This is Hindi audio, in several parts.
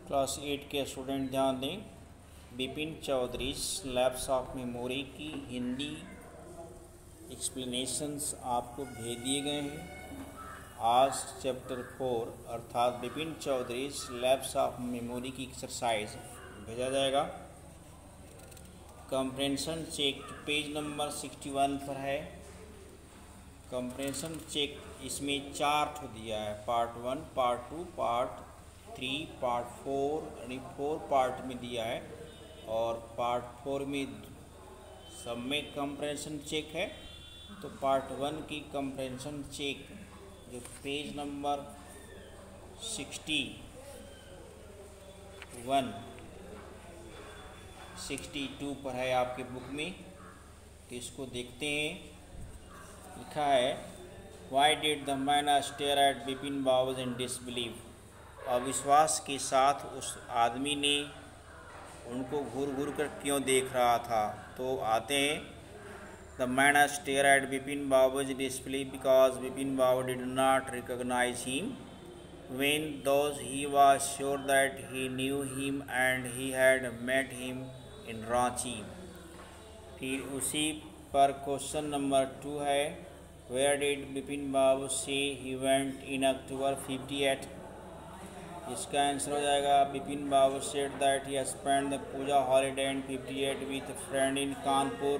क्लास 8 के स्टूडेंट ध्यान दें। Bipin Choudhury lapse of memory की हिंदी एक्सप्लेनेशंस आपको भेज दिए गए हैं। आज चैप्टर 4 अर्थात Bipin Choudhury lapse of memory की एक्सरसाइज भेजा जाएगा। कंप्रेंशन चेक पेज नंबर 61 पर है। कंप्रेंशन चेक इसमें 4 दिया है, पार्ट 1, पार्ट 2, पार्ट 3, पार्ट 4 यानी 4 पार्ट में दिया है और पार्ट 4 में सब में कंप्रेंशन चेक है। तो पार्ट 1 की कंप्रेंशन चेक जो पेज नंबर 61 62 पर है आपके बुक में, तो इसको देखते हैं। लिखा है, why did the man stare at Bipin Babu in disbelieve. अविश्वास के साथ उस आदमी ने उनको घूर घूर कर क्यों देख रहा था। तो आते हैं, the man stare at Bipin Babu in disbelief because Bipin Babu did not recognise him when those he was sure that he knew him and he had met him in Ranchi। फिर उसी पर क्वेश्चन नंबर 2 है, वेयर डिड बिपिन बाबू से ही वेंट इन अक्टूबर 58। इसका आंसर हो जाएगा, Bipin Babu said that he spend the puja holiday in 58 with friend in Kanpur.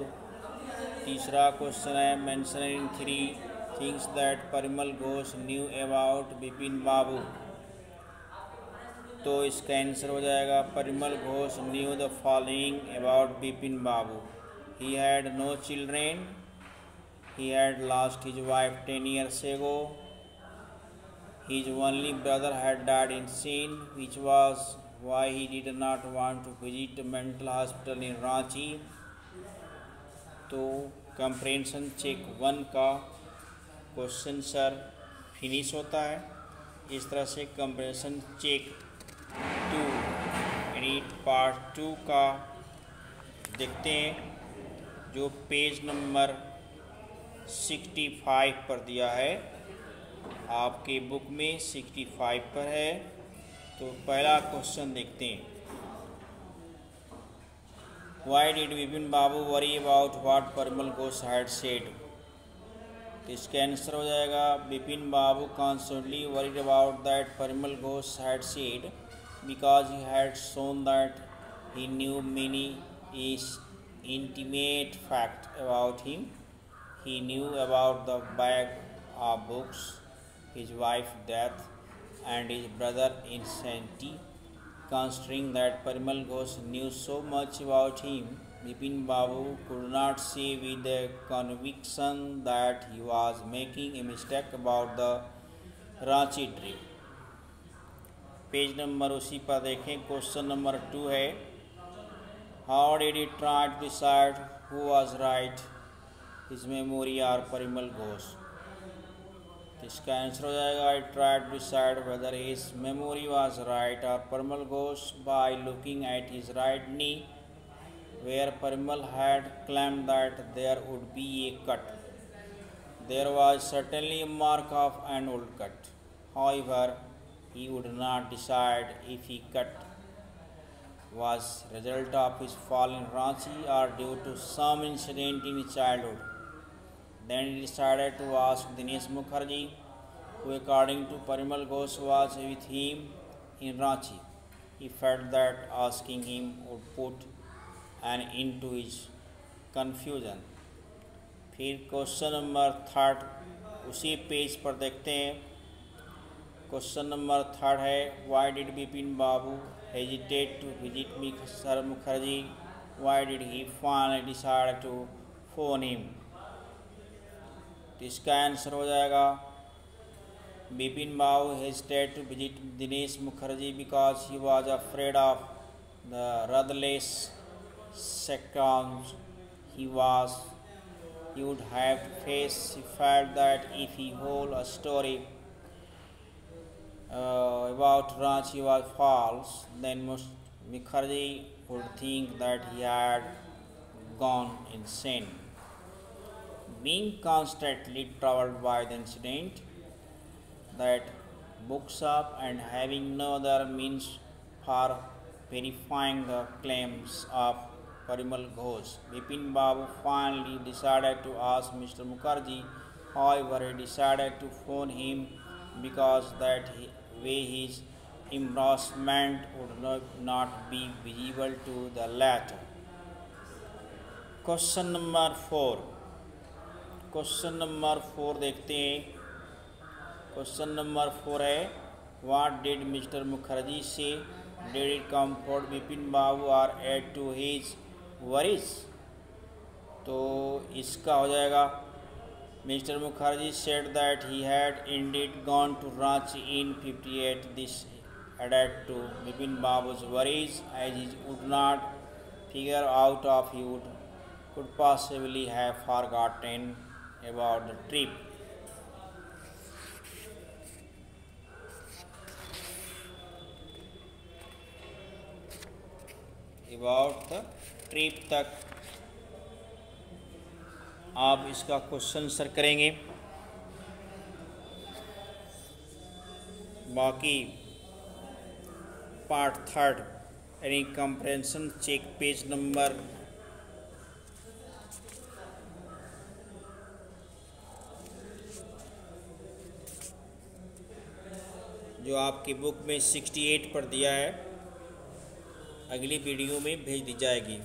तीसरा क्वेश्चन है, mention in 3 things that Parimal Ghosh knew about Bipin Babu. तो इसका आंसर हो जाएगा, Parimal Ghosh knew the following about Bipin Babu. He had no children, he had lost his wife 10 years ago, his only brother had died insane, which was why he did not want to visit a mental hospital in Ranchi। तो कंप्रेंशन चेक 1 का क्वेश्चन सर फिनिश होता है। इस तरह से कंप्रेंशन चेक 2 यानी पार्ट 2 का देखते हैं, जो पेज नंबर 65 पर दिया है, आपके बुक में 65 पर है। तो पहला क्वेश्चन देखते हैं, why did Bipin Babu worry about what Parimal Ghosh had said. तो इसका आंसर हो जाएगा, Bipin Babu constantly worried about that Parimal Ghosh had said because he had shown that he knew many intimate fact about him. He knew about the bag of books, his wife's death, and his brother's insanity. Considering that Parimal Ghosh knew so much about him, Bipin Babu could not say with a conviction that he was making a mistake about the Ranchi trip। Page number उसी पर देखें, क्वेश्चन नंबर 2 है, How did he try to decide who was right, his memory or Parimal Ghosh. तो इसका आंसर हो जाएगा, I tried to decide whether his memory was right or Parimal Ghosh by looking at his right knee where Parimal had claimed that there would be a cut। There was certainly a mark of an old cut, however he would not decide if he cut was result of his fall in Ranchi or due to some incident in his childhood। Then he decided to ask Dinesh Mukherjee, who according to Parimal Ghosh was with him in Ranchi। He felt that asking him would put an end to his confusion। फिर क्वेश्चन नंबर 3 उसी पेज पर देखते हैं। क्वेश्चन नंबर 3 है, why did Bipin Babu hesitate to visit sir Mukherjee, why did he finally decide to phone him. तो इसका आंसर हो जाएगा, Bipin Babu hesitated to visit Dinesh Mukherjee because he was afraid of the ruthless sections he would have to face। He felt that if he told a story about Ranchi was false, then Mukherjee would think that he had gone insane। Being constantly troubled by the incident that books up and having no other means for verifying the claims of Parimal Ghosh. Bipin Babu finally decided to ask Mr. Mukherjee. However, he decided to phone him because that way his embarrassment would not be visible to the latter. Question number 4। Question number 4 देखते हैं। क्वेश्चन नंबर 4 है व्हाट डिड मिस्टर मुखर्जी से did it comfort Bipin Babu और एड टू हिज वरीज। तो इसका हो जाएगा mister Mukherjee said that he had indeed gone to Ranchi in 58। This added to Bipin Babu's worries as he would not figure out of he would could possibly have forgotten about the trip. About the trip तक आप इसका क्वेश्चन आंसर करेंगे। बाकी पार्ट 3 यानी कंप्रेंशन चेक पेज नंबर जो आपकी बुक में 68 पर दिया है, अगली वीडियो में भेज दी जाएगी।